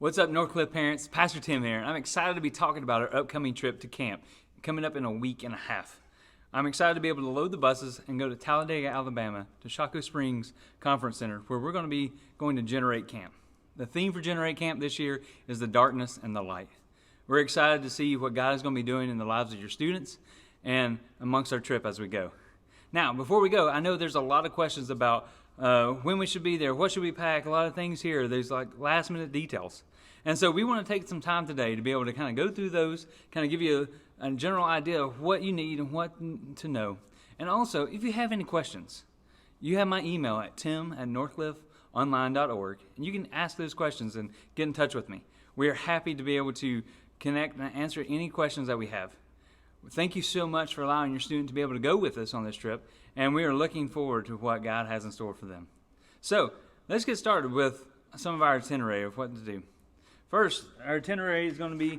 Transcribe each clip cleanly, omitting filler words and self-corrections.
What's up, Northcliffe parents? Pastor Tim here. I'm excited to be talking about our upcoming trip to camp, coming up in a week and a half. I'm excited to be able to load the buses and go to Talladega, Alabama, to Chaco Springs Conference Center, where we're going to be going to Generate Camp. The theme for Generate Camp this year is the darkness and the light. We're excited to see what God is going to be doing in the lives of your students and amongst our trip as we go. Now, before we go, I know there's a lot of questions about when we should be there, what should we pack, a lot of things here. There's like last minute details. And so we want to take some time today to be able to kind of go through those, kind of give you a general idea of what you need and what to know. And also, if you have any questions, you have my email at tim@northcliffeonline.org, and you can ask those questions and get in touch with me. We are happy to be able to connect and answer any questions that we have. Thank you so much for allowing your student to be able to go with us on this trip, and we are looking forward to what God has in store for them. So, let's get started with some of our itinerary of what to do. First, our itinerary is going to be,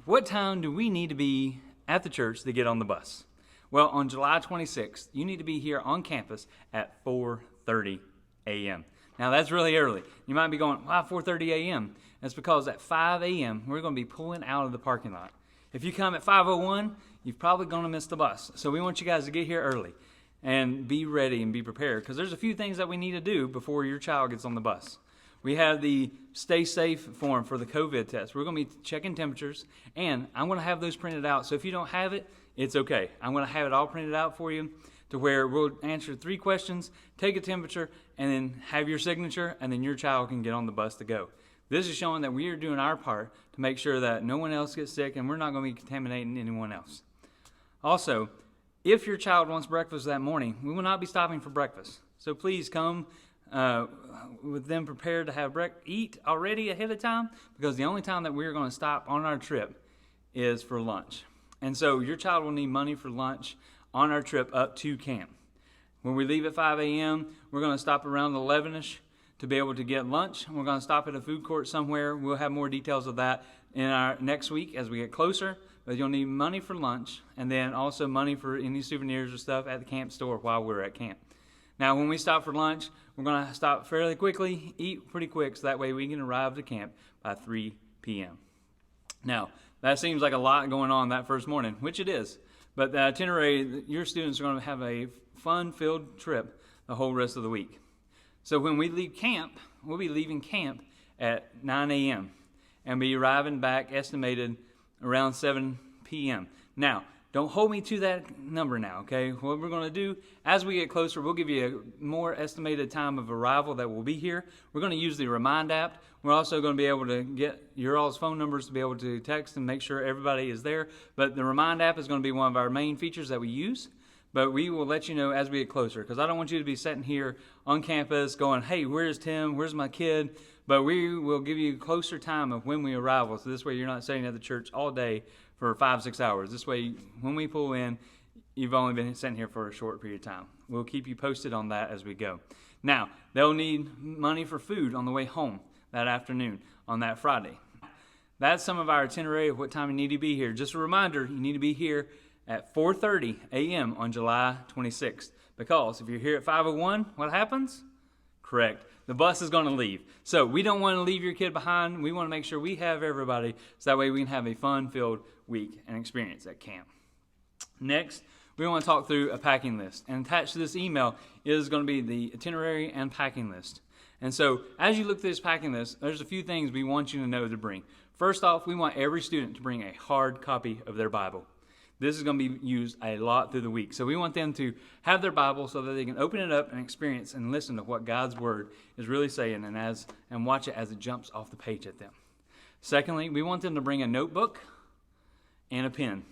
what time do we need to be at the church to get on the bus? Well, on July 26th, you need to be here on campus at 4:30 a.m. Now, that's really early. You might be going, why 4:30 a.m.? That's because at 5 a.m., we're going to be pulling out of the parking lot. If you come at 5:01, you're probably going to miss the bus. So we want you guys to get here early and be ready and be prepared, because there's a few things that we need to do before your child gets on the bus. We have the Stay Safe form for the COVID test. We're going to be checking temperatures, and I'm going to have those printed out. So if you don't have it, it's okay. I'm going to have it all printed out for you to where we'll answer 3 questions, take a temperature, and then have your signature, and then your child can get on the bus to go. This is showing that we are doing our part to make sure that no one else gets sick, and we're not going to be contaminating anyone else. Also, if your child wants breakfast that morning, we will not be stopping for breakfast. So please come with them prepared to have eat already ahead of time, because the only time that we're going to stop on our trip is for lunch. And so your child will need money for lunch on our trip up to camp. When we leave at 5 a.m., we're going to stop around 11ish to be able to get lunch. We're going to stop at a food court somewhere. We'll have more details of that in our next week as we get closer. But you'll need money for lunch, and then also money for any souvenirs or stuff at the camp store while we're at camp. Now, when we stop for lunch, we're going to stop fairly quickly, eat pretty quick, so that way we can arrive to camp by 3 p.m. Now, that seems like a lot going on that first morning, which it is. But the itinerary, your students are going to have a fun-filled trip the whole rest of the week. So when we leave camp, we'll be leaving camp at 9 a.m. and be arriving back estimated around 7 p.m. Now, don't hold me to that number now, okay? What we're going to do, as we get closer, we'll give you a more estimated time of arrival that will be here. We're going to use the Remind app. We're also going to be able to get your all's phone numbers to be able to text and make sure everybody is there. But the Remind app is going to be one of our main features that we use. But we will let you know as we get closer, because I don't want you to be sitting here on campus going, hey, where's Tim? Where's my kid? But we will give you a closer time of when we arrive. So this way you're not sitting at the church all day for 5-6 hours. This way, when we pull in, you've only been sitting here for a short period of time. We'll keep you posted on that as we go. Now, they'll need money for food on the way home that afternoon on that Friday. That's some of our itinerary of what time you need to be here. Just a reminder, you need to be here at 4:30 a.m. on July 26th. Because if you're here at 5:01, what happens? Correct. The bus is going to leave. So we don't want to leave your kid behind. We want to make sure we have everybody, so that way we can have a fun-filled week and experience at camp. Next, we want to talk through a packing list. And attached to this email is going to be the itinerary and packing list. And so as you look through this packing list, there's a few things we want you to know to bring. First off, we want every student to bring a hard copy of their Bible. This is going to be used a lot through the week. So we want them to have their Bible so that they can open it up and experience and listen to what God's Word is really saying and watch it as it jumps off the page at them. Secondly, we want them to bring a notebook and a pen.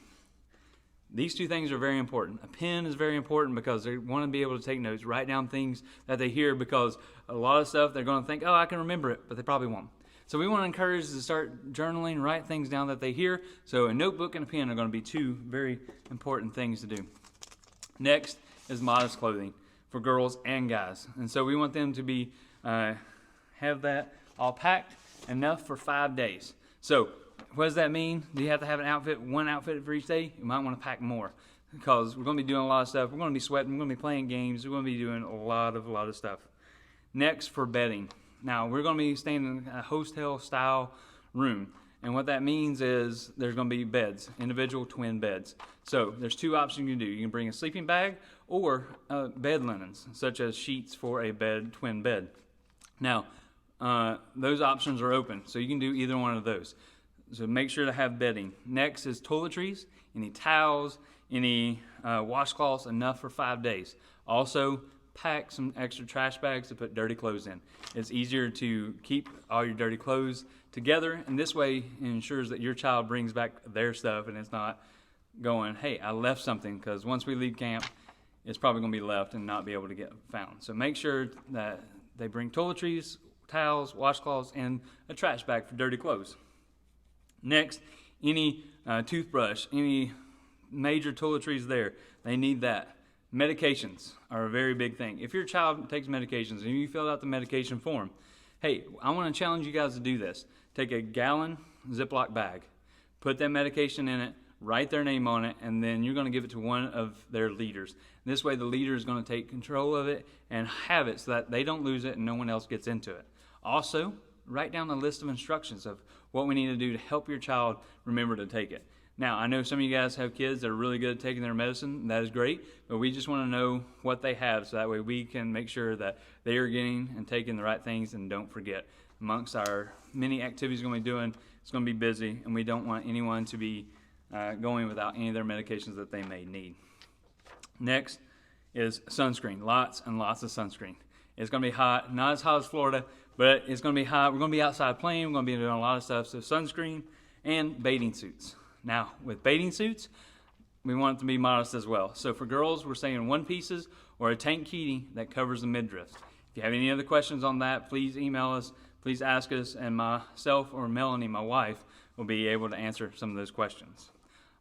These 2 things are very important. A pen is very important because they want to be able to take notes, write down things that they hear, because a lot of stuff they're going to think, oh, I can remember it, but they probably won't. So we want to encourage them to start journaling, write things down that they hear. So a notebook and a pen are going to be 2 very important things to do. Next is modest clothing for girls and guys. And so we want them to be have that all packed enough for 5 days. So what does that mean? Do you have to have one outfit for each day? You might want to pack more, because we're going to be doing a lot of stuff. We're going to be sweating. We're going to be playing games. We're going to be doing a lot of stuff. Next, for bedding. Now, we're going to be staying in a hostel-style room. And what that means is there's going to be beds, individual twin beds. So there's two options you can do. You can bring a sleeping bag or bed linens, such as sheets for a twin bed. Now, those options are open, so you can do either one of those. So make sure to have bedding. Next is toiletries, any towels, any washcloths, enough for 5 days. Also, pack some extra trash bags to put dirty clothes in. It's easier to keep all your dirty clothes together, and this way it ensures that your child brings back their stuff and it's not going, hey, I left something, because once we leave camp, it's probably going to be left and not be able to get found. So make sure that they bring toiletries, towels, washcloths, and a trash bag for dirty clothes. Next, any toothbrush, any major toiletries there, they need that. Medications are a very big thing. If your child takes medications and you fill out the medication form, hey, I want to challenge you guys to do this. Take a gallon Ziploc bag, put that medication in it, write their name on it, and then you're going to give it to one of their leaders. This way the leader is going to take control of it and have it so that they don't lose it and no one else gets into it. Also, write down a list of instructions of what we need to do to help your child remember to take it. Now, I know some of you guys have kids that are really good at taking their medicine. That is great, but we just want to know what they have so that way we can make sure that they are getting and taking the right things, and don't forget. Amongst our many activities we're going to be doing, it's going to be busy, and we don't want anyone to be going without any of their medications that they may need. Next is sunscreen. Lots and lots of sunscreen. It's going to be hot, not as hot as Florida, but it's going to be hot. We're going to be outside playing. We're going to be doing a lot of stuff. So sunscreen and bathing suits. Now, with bathing suits, we want it to be modest as well. So for girls, we're saying one pieces or a tank kitty that covers the midriff. If you have any other questions on that, please email us. Please ask us, and myself or Melanie, my wife, will be able to answer some of those questions.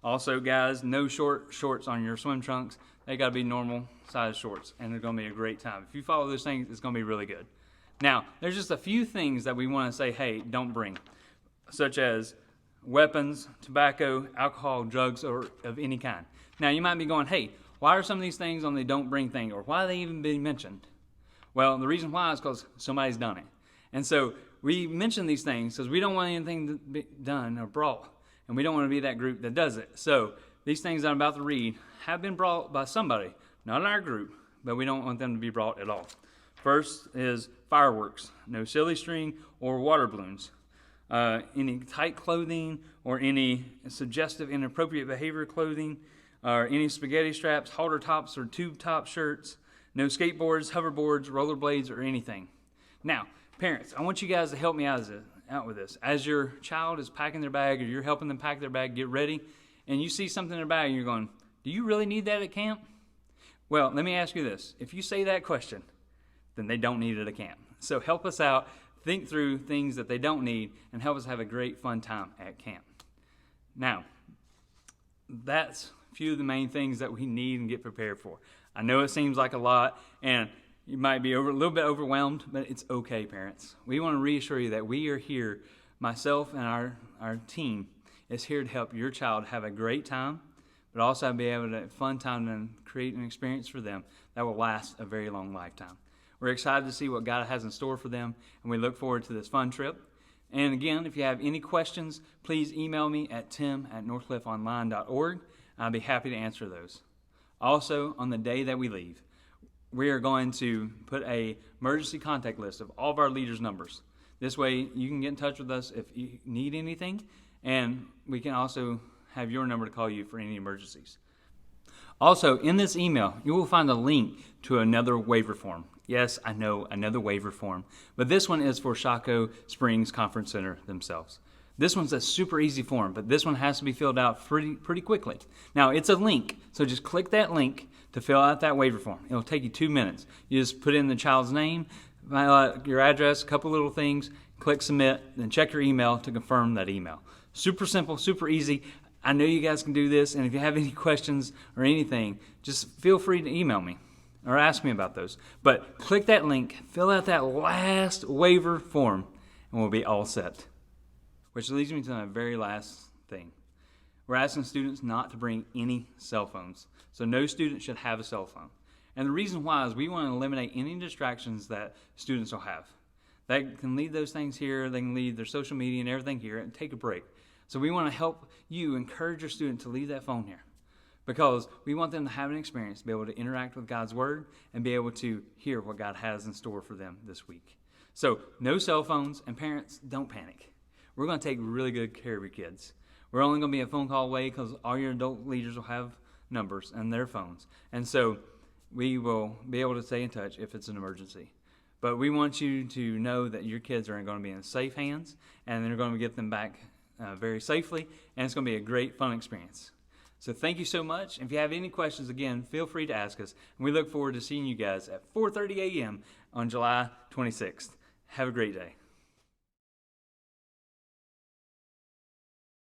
Also, guys, no short shorts on your swim trunks. They got to be normal size shorts, and they're going to be a great time. If you follow those things, it's going to be really good. Now, there's just a few things that we want to say, hey, don't bring, such as weapons, tobacco, alcohol, drugs, or of any kind. Now, you might be going, hey, why are some of these things on the don't bring thing, or why are they even being mentioned? Well, the reason why is because somebody's done it. And so we mention these things because we don't want anything to be done or brought, and we don't want to be that group that does it. So these things I'm about to read have been brought by somebody, not in our group, but we don't want them to be brought at all. First is fireworks, no silly string or water balloons. Any tight clothing or any suggestive inappropriate behavior clothing, or any spaghetti straps, halter tops, or tube top shirts, no skateboards, hoverboards, rollerblades, or anything. Now, parents, I want you guys to help me out with this. As your child is packing their bag, or you're helping them pack their bag, get ready, and you see something in their bag and you're going, do you really need that at camp? Well, let me ask you this. If you say that question, then they don't need it at camp. So help us out. Think through things that they don't need and help us have a great fun time at camp. Now, that's a few of the main things that we need and get prepared for. I know it seems like a lot, and you might be a little bit overwhelmed, but it's okay, parents. We want to reassure you that we are here. Myself and our team is here to help your child have a great time, but also be able to have a fun time and create an experience for them that will last a very long lifetime. We're excited to see what God has in store for them, and we look forward to this fun trip. And again, if you have any questions, please email me at tim@northcliffeonline.org. I'll be happy to answer those. Also, on the day that we leave, we are going to put an emergency contact list of all of our leaders' numbers. This way, you can get in touch with us if you need anything, and we can also have your number to call you for any emergencies. Also, in this email, you will find a link to another waiver form. Yes, I know, another waiver form, but this one is for Chaco Springs Conference Center themselves. This one's a super easy form, but this one has to be filled out pretty quickly. Now, it's a link, so just click that link to fill out that waiver form. It'll take you 2 minutes. You just put in the child's name, your address, a couple little things, click submit, then check your email to confirm that email. Super simple, super easy. I know you guys can do this, and if you have any questions or anything, just feel free to email me or ask me about those. But click that link, fill out that last waiver form, and we'll be all set. Which leads me to my very last thing. We're asking students not to bring any cell phones. So no student should have a cell phone. And the reason why is we want to eliminate any distractions that students will have. that can leave those things here. They can leave their social media and everything here and take a break. So we want to help you encourage your student to leave that phone here, because we want them to have an experience, to be able to interact with God's Word and be able to hear what God has in store for them this week. So no cell phones, and parents, don't panic. We're going to take really good care of your kids. We're only going to be a phone call away because all your adult leaders will have numbers and their phones. And so we will be able to stay in touch if it's an emergency. But we want you to know that your kids are going to be in safe hands, and they're going to get them back very safely, and it's going to be a great, fun experience. So thank you so much. If you have any questions, again, feel free to ask us. And we look forward to seeing you guys at 4:30 a.m. on July 26th. Have a great day.